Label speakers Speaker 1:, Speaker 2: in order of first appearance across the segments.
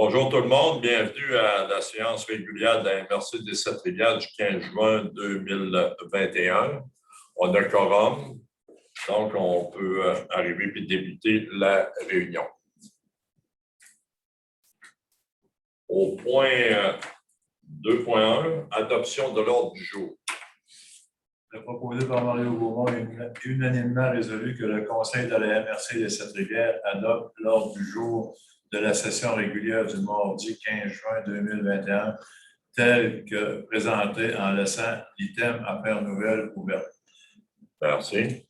Speaker 1: Bonjour tout le monde, bienvenue à la séance régulière de la MRC des Sept-Rivières du 15 juin 2021. On a quorum, donc on peut arriver et débuter la réunion. Au point 2.1, adoption de l'ordre du jour.
Speaker 2: Proposé par Mario Gaumont, unanimement résolu que le Conseil de la MRC des Sept-Rivières adopte l'ordre du jour de la session régulière du mardi 15 juin 2021, tel que présenté en laissant l'item affaires nouvelles ouvert.
Speaker 1: Merci.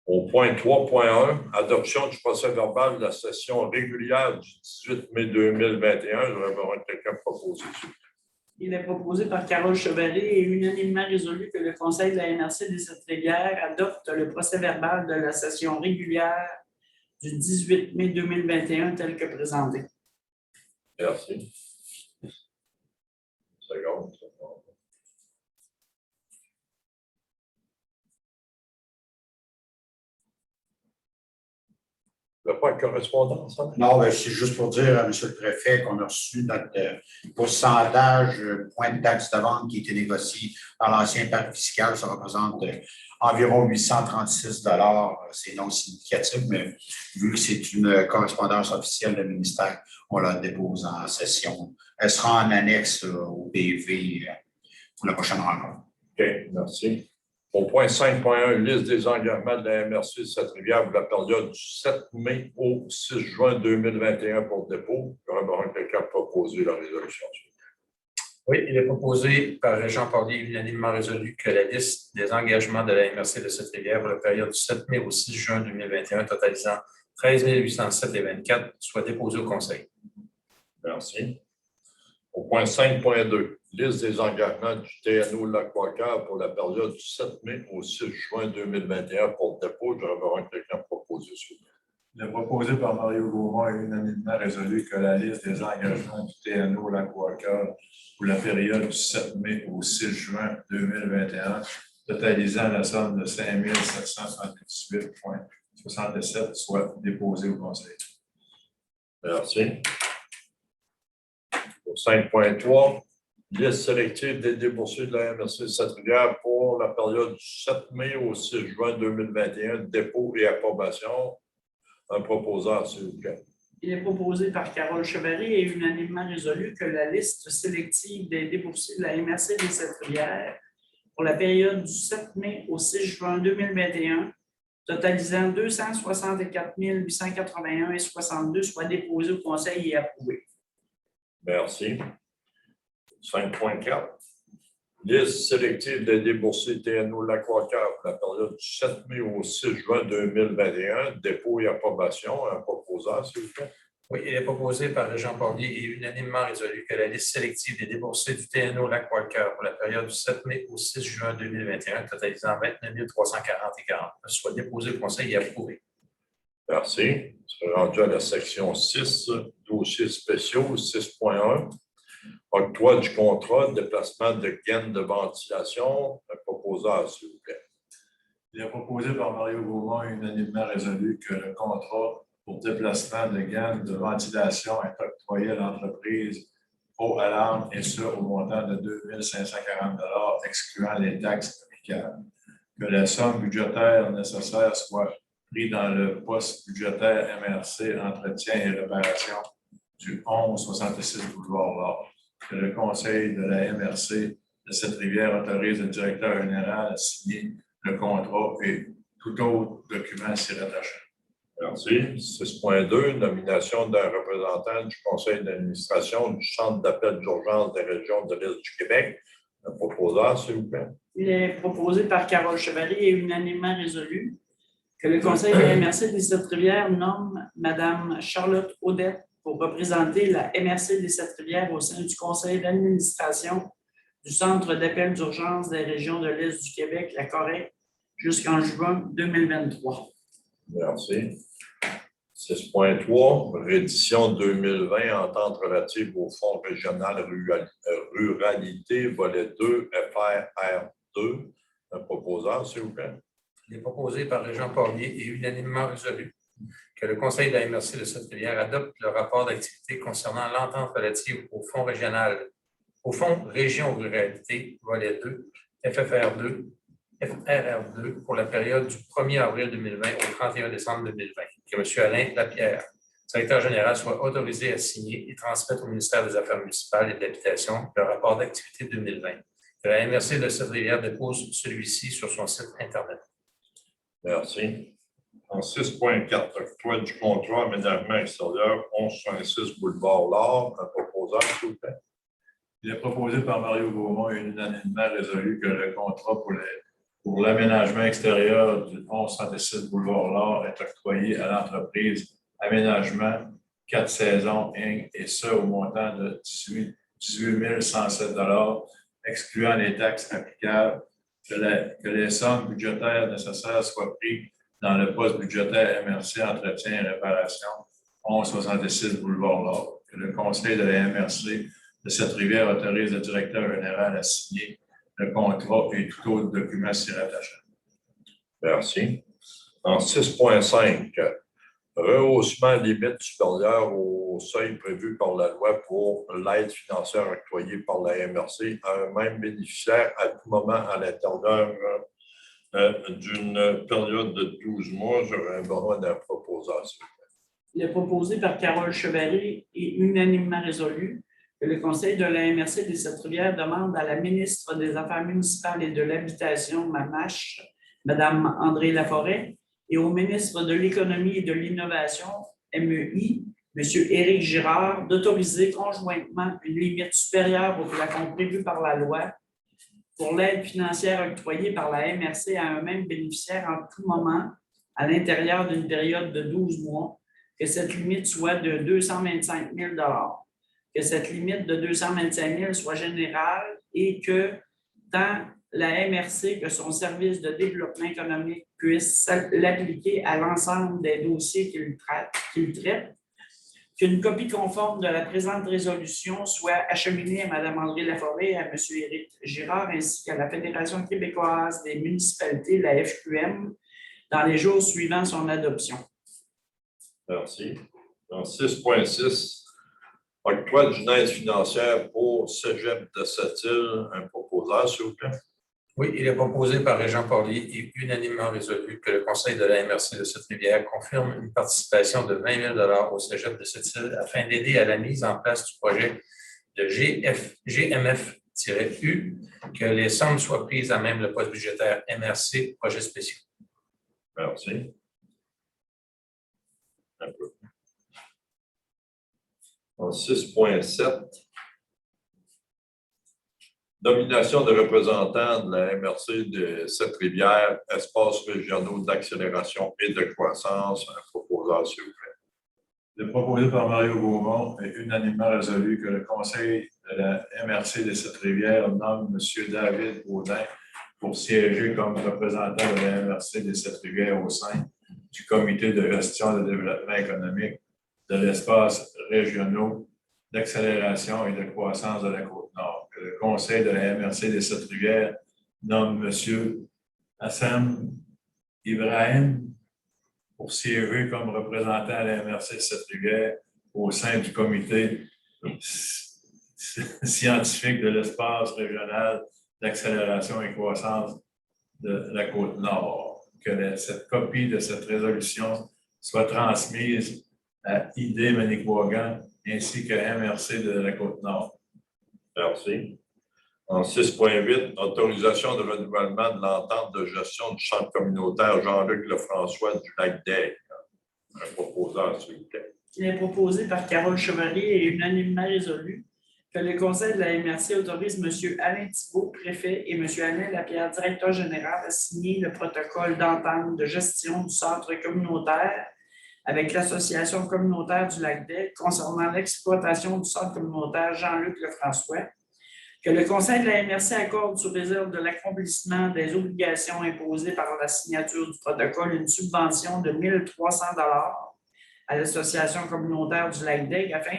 Speaker 1: Au point 3.1, adoption du procès-verbal de la session régulière du 18 mai 2021. Je vais avoir quelqu'un proposé.
Speaker 3: Il est proposé par Carole Chevalier et unanimement résolu que le Conseil de la MRC des Sept-Rivières adopte le procès-verbal de la session régulière du 18 mai 2021 tel que présenté.
Speaker 1: Merci. Seconde. Il n'y a pas de correspondance, hein?
Speaker 4: Non, c'est juste pour dire à M. le Préfet qu'on a reçu notre pourcentage point de taxe de vente qui a été négocié par l'ancien parc fiscal. Ça représente environ 836 $. C'est non significatif, mais vu que c'est une correspondance officielle du ministère, on la dépose en session. Elle sera en annexe au PV pour la prochaine rencontre.
Speaker 1: OK, merci. Au point 5.1, liste des engagements de la MRC de Sept-Rivières pour la période du 7 mai au 6 juin 2021 pour dépôt. J'aurais quelqu'un proposer la résolution.
Speaker 5: Oui, il est proposé par Jean Parlier, unanimement résolu, que la liste des engagements de la MRC de Sept-Rivières pour la période du 7 mai au 6 juin 2021, totalisant 13 807,24, soit déposée au Conseil.
Speaker 1: Merci. Au point 5.2, liste des engagements du TNO Lac-Walker pour la période du 7 mai au 6 juin 2021 pour dépôt. J'aurais quelqu'un proposé.
Speaker 2: Il est proposé par Mario Gaumont et unanimement résolu que la liste des engagements du TNO Lac-Walker pour la période du 7 mai au 6 juin 2021, totalisant la somme de 5 778,67, soit déposée au Conseil.
Speaker 1: Merci. Au 5.3, liste sélective des déboursés de la MRC de Sept-Rivières pour la période du 7 mai au 6 juin 2021, dépôt et approbation. Un proposeur, s'il vous plaît.
Speaker 3: Il est proposé par Carole Chevalier et unanimement résolu que la liste sélective des déboursés de la MRC des Sept-Rivières pour la période du 7 mai au 6 juin 2021, totalisant 264 881,62, soit déposée au Conseil et approuvée.
Speaker 1: Merci. 5.4. Liste sélective des déboursés TNO Lac-Walker pour la période du 7 mai au 6 juin 2021, dépôt et approbation. Un proposeur, s'il vous plaît.
Speaker 5: Oui, il est proposé par Jean Parlier et unanimement résolu que la liste sélective des déboursés du TNO Lac-Walker pour la période du 7 mai au 6 juin 2021, totalisant 29 340,40, soit déposée au Conseil et approuvée.
Speaker 1: Merci. C'est rendu à la section 6, dossiers spéciaux, 6.1. Octroi du contrat, déplacement de gaines de ventilation. Un proposeur, s'il vous plaît.
Speaker 2: Il est proposé par Mario Gaumont et unanimement résolu que le contrat pour déplacement de gaines de ventilation est octroyé à l'entreprise Eau Alarme et ce au montant de 2 540 $, excluant les taxes applicables. Que la somme budgétaire nécessaire soit prise dans le poste budgétaire MRC Entretien et Réparation du 1166 boulevard L'Or. Que le Conseil de la MRC de Sept-Rivières autorise le directeur général à signer le contrat et tout autre document s'y rattachant.
Speaker 1: Merci. 6.2, nomination d'un représentant du Conseil d'administration du Centre d'appel d'urgence des régions de l'Est du Québec. Un proposeur, s'il vous plaît.
Speaker 3: Il est proposé par Carole Chevalier et unanimement résolu que le Conseil de la MRC des Sept-Rivières nomme Mme Charlotte Audette pour représenter la MRC des Sept-Rivières au sein du Conseil d'administration du Centre d'appel d'urgence des régions de l'Est du Québec, la Corée, jusqu'en juin 2023.
Speaker 1: Merci. 6.3, réédition 2020, entente relative au Fonds régional ruralité, volet 2, FRR2. Un proposeur, s'il vous plaît.
Speaker 5: Il est proposé par Jean Parlier et unanimement résolu que le Conseil de la MRC de Cette-Rivière adopte le rapport d'activité concernant l'entente relative au Fonds régional, au Fonds Région Ruralité, volet 2, FRR2, pour la période du 1er avril 2020 au 31 décembre 2020, que M. Alain Lapierre, directeur général, soit autorisé à signer et transmettre au ministère des Affaires municipales et de l'Habitation le rapport d'activité 2020. Que la MRC de Cette-Rivière dépose celui-ci sur son site Internet.
Speaker 1: Merci. En 6.4, octroi du contrat aménagement extérieur 1166 boulevard L'Or, un proposeur, s'il vous plaît.
Speaker 2: Il est proposé par Mario Gaumont et unanimement résolu que le contrat pour l'aménagement extérieur du 1166 boulevard L'Or est octroyé à l'entreprise Aménagement 4 saisons Inc. et ce au montant de 18 107 $, excluant les taxes applicables, que les sommes budgétaires nécessaires soient prises dans le poste budgétaire MRC Entretien et Réparation 1166 boulevard L'Or, que le conseil de la MRC de Cette-Rivière autorise le directeur général à signer le contrat et tout autre document s'y rattachant.
Speaker 1: Merci. En 6.5, rehaussement limite supérieure au seuil prévu par la loi pour l'aide financière octroyée par la MRC à un même bénéficiaire à tout moment à l'intérieur d'une période de 12 mois. J'aurais besoin d'un proposeur.
Speaker 3: Il est proposé par Carole Chevalier et unanimement résolu que le Conseil de la MRC des Sept-Rivières demande à la ministre des Affaires municipales et de l'Habitation, MAMACH, Mme André Laforêt, et au ministre de l'Économie et de l'Innovation, MEI, M. Éric Girard, d'autoriser conjointement une limite supérieure au plafond prévu par la loi pour l'aide financière octroyée par la MRC à un même bénéficiaire en tout moment à l'intérieur d'une période de 12 mois, que cette limite soit de 225 000 $, que cette limite de 225 000 soit générale et que tant la MRC que son service de développement économique puisse l'appliquer à l'ensemble des dossiers qu'il traite, qu'une copie conforme de la présente résolution soit acheminée à Mme André Laforêt et à M. Éric Girard ainsi qu'à la Fédération québécoise des municipalités, la FQM, dans les jours suivant son adoption.
Speaker 1: Merci. En 6.6, octroi d'une aide financière pour Cégep de Sept-Îles, un proposeur, s'il vous plaît.
Speaker 5: Oui, il est proposé par Régent Porlier et unanimement résolu que le Conseil de la MRC de Cette-Rivière confirme une participation de 20 000 $ au Cégep de Sept-Îles afin d'aider à la mise en place du projet de GMF-U, que les sommes soient prises à même le poste budgétaire MRC, projet spéciaux.
Speaker 1: Merci. Un peu. En 6.7, nomination de représentants de la MRC de Cette-Rivière, espaces régionaux d'accélération et de croissance, un proposeur, s'il vous plaît.
Speaker 2: Il est proposé par Mario Gaumont et unanimement résolu que le conseil de la MRC de Cette-Rivière nomme M. David Baudin pour siéger comme représentant de la MRC de Cette-Rivière au sein du comité de gestion de développement économique de l'espace régionaux d'accélération et de croissance de la Côte-Nord. Que le conseil de la MRC des Sept-Rivières nomme M. Hassem Ibrahim pour siéger comme représentant à la MRC de Sept-Rivières au sein du comité scientifique de l'espace régional d'accélération et croissance de la Côte-Nord. Que cette copie de cette résolution soit transmise à ID Manicouagan ainsi qu'à MRC de la Côte-Nord.
Speaker 1: Merci. En 6.8, autorisation de renouvellement de l'entente de gestion du centre communautaire Jean-Luc Lefrançois du Lac-d'Aigle. Un proposeur, s'il vous plaît.
Speaker 3: Il est proposé par Carole Chevalier et unanimement résolu que le conseil de la MRC autorise M. Alain Thibault, préfet, et M. Alain Lapierre, directeur général, à signer le protocole d'entente de gestion du centre communautaire avec l'Association communautaire du Lac-d'Aigle concernant l'exploitation du centre communautaire Jean-Luc Lefrançois, que le conseil de la MRC accorde sous réserve de l'accomplissement des obligations imposées par la signature du protocole une subvention de 1 300 $ à l'Association communautaire du Lac-d'Aigle afin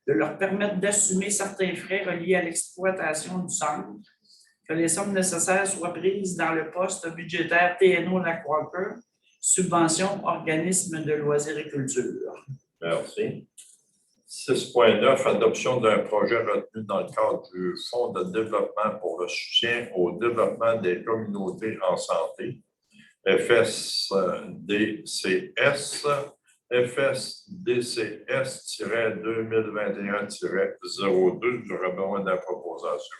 Speaker 3: de leur permettre d'assumer certains frais reliés à l'exploitation du centre, que les sommes nécessaires soient prises dans le poste budgétaire TNO Lac Walker, Subvention organisme de loisirs et culture.
Speaker 1: Merci. 6.9, adoption d'un projet retenu dans le cadre du Fonds de développement pour le soutien au développement des communautés en santé, FSDCS, FSDCS-2021-02. J'aurais besoin d'un proposition.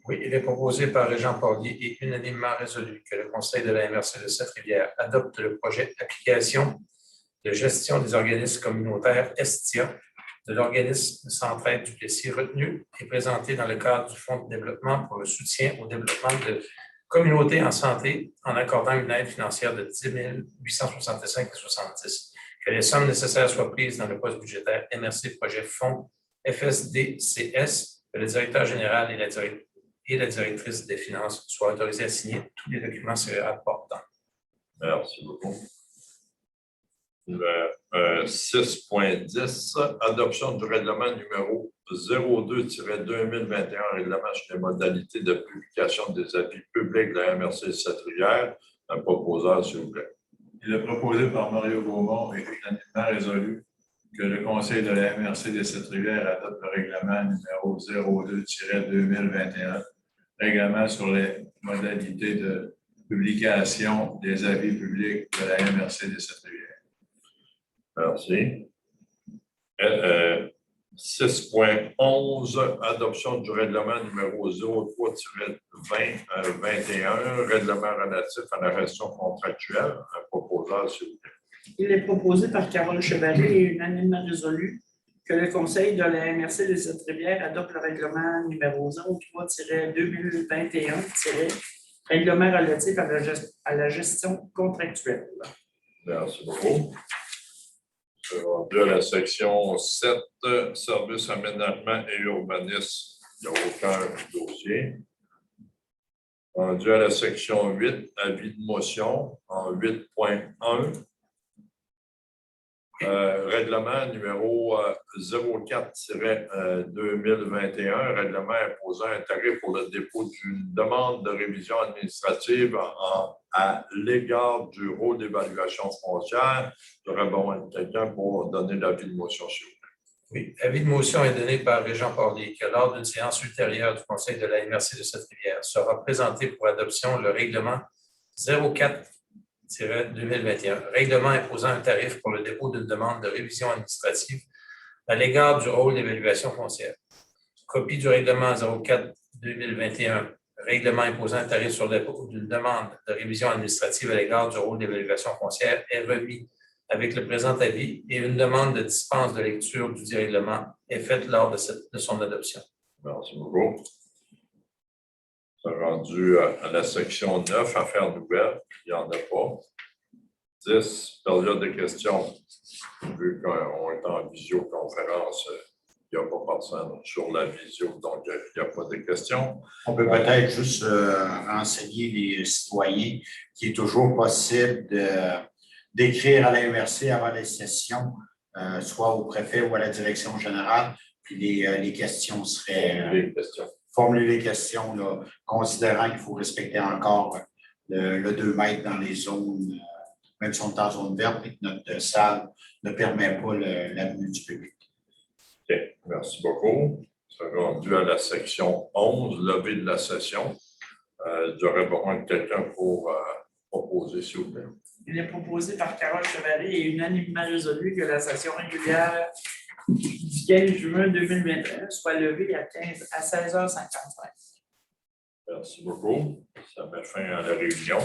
Speaker 5: Oui, il est proposé par Régent Porlier et unanimement résolu que le Conseil de la MRC de Sept-Rivières adopte le projet Application de gestion des organismes communautaires ESTIA de l'organisme Centraide du Plessis retenu et présenté dans le cadre du Fonds de développement pour le soutien au développement de communautés en santé en accordant une aide financière de 10 865,70. Que les sommes nécessaires soient prises dans le poste budgétaire MRC Projet Fonds FSDCS, que le directeur général et la directrice des finances soient autorisés à signer tous les documents se rapportant.
Speaker 1: Merci beaucoup. 6.10, adoption du règlement numéro 02-2021, règlement sur les modalités de publication des avis publics de la MRC de Sept-Rivières. Un proposeur, s'il vous plaît.
Speaker 2: Il est proposé par Mario Gaumont et unanimement résolu que le Conseil de la MRC des Sept-Rivières adopte le règlement numéro 02-2021, règlement sur les modalités de publication des avis publics de la MRC des Sept-Rivières.
Speaker 1: Merci. 6.11, adoption du règlement numéro 03-2021, règlement relatif à la gestion contractuelle. Un proposeur, s'il vous plaît.
Speaker 3: Il est proposé par Carole Chevalier et unanimement résolu que le Conseil de la MRC des Sept-Rivières adopte le règlement numéro 03-2021, règlement relatif à la gestion contractuelle.
Speaker 1: Merci beaucoup. Rendu à la section 7, services, aménagement et urbanisme. Il n'y a aucun dossier. Rendu à la section 8, avis de motion en 8.1. Règlement numéro 04-2021, règlement imposant un tarif pour le dépôt d'une demande de révision administrative à l'égard du rôle d'évaluation foncière. J'aurais besoin de quelqu'un pour donner l'avis de motion, s'il vous plaît.
Speaker 5: Oui, avis de motion est donné par Régent Porlier que lors d'une séance ultérieure du Conseil de la MRC de Sept-Rivières sera présenté pour adoption le règlement 04-2021, règlement imposant un tarif pour le dépôt d'une demande de révision administrative à l'égard du rôle d'évaluation foncière. Copie du règlement 04-2021, règlement imposant un tarif sur le dépôt d'une demande de révision administrative à l'égard du rôle d'évaluation foncière est remis avec le présent avis et une demande de dispense de lecture du dit règlement est faite lors de son adoption.
Speaker 1: Merci beaucoup. C'est rendu à la section 9, affaires nouvelles. Il n'y en a pas. 10, période de questions. Vu qu'on est en visioconférence, il n'y a pas personne sur la visio, donc il n'y a pas de questions.
Speaker 4: On peut peut-être juste renseigner les citoyens qu'il est toujours possible d'écrire à la MRC avant les sessions, soit au préfet ou à la direction générale, puis les questions seraient…
Speaker 1: Les questions.
Speaker 4: Formuler les questions, là, considérant qu'il faut respecter encore le 2 mètres dans les zones, même si on est en zone verte et que notre salle ne permet pas l'avenue du public.
Speaker 1: OK, merci beaucoup. C'est rendu à la section 11, levée de la session. J'aurais besoin de quelqu'un pour proposer, s'il vous plaît.
Speaker 3: Il est proposé par Carole Chevalier et unanimement résolu que la session régulière du 15 juin 2021 soit levée à 16h55.
Speaker 1: Merci beaucoup. Ça met fin à la réunion.